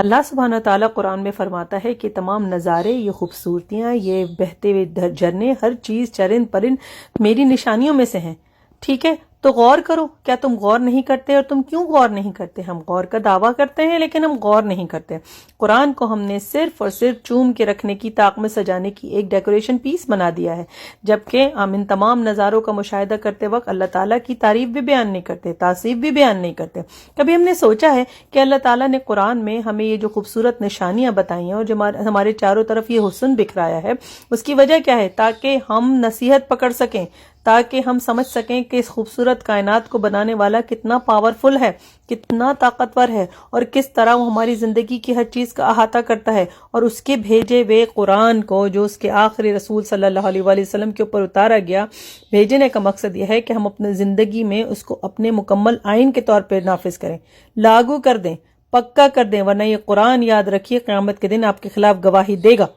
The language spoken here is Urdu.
اللہ سبحانہ تعالیٰ قرآن میں فرماتا ہے کہ تمام نظارے، یہ خوبصورتیاں، یہ بہتے ہوئے جھرنے، ہر چیز، چرند پرند میری نشانیوں میں سے ہیں. ٹھیک ہے، تو غور کرو. کیا تم غور نہیں کرتے؟ اور تم کیوں غور نہیں کرتے؟ ہم غور کا دعویٰ کرتے ہیں لیکن ہم غور نہیں کرتے. قرآن کو ہم نے صرف اور صرف چوم کے رکھنے کی، طاق میں سجانے کی ایک ڈیکوریشن پیس بنا دیا ہے، جبکہ ہم ان تمام نظاروں کا مشاہدہ کرتے وقت اللہ تعالیٰ کی تعریف بھی بیان نہیں کرتے، تعصیب بھی بیان نہیں کرتے. کبھی ہم نے سوچا ہے کہ اللہ تعالیٰ نے قرآن میں ہمیں یہ جو خوبصورت نشانیاں بتائی ہیں اور جو ہمارے چاروں طرف یہ حسن بکھرایا ہے، اس کی وجہ کیا ہے؟ تاکہ ہم نصیحت پکڑ سکیں، تاکہ ہم سمجھ سکیں کہ اس خوبصورت کائنات کو بنانے والا کتنا پاورفل ہے، کتنا طاقتور ہے، اور کس طرح وہ ہماری زندگی کی ہر چیز کا احاطہ کرتا ہے. اور اس کے بھیجے ہوئے قرآن کو، جو اس کے آخری رسول صلی اللہ علیہ وآلہ وسلم کے اوپر اتارا گیا، بھیجنے کا مقصد یہ ہے کہ ہم اپنے زندگی میں اس کو اپنے مکمل آئین کے طور پہ نافذ کریں، لاگو کر دیں، پکا کر دیں، ورنہ یہ قرآن، یاد رکھیے، قیامت کے دن آپ کے خلاف گواہی دے گا.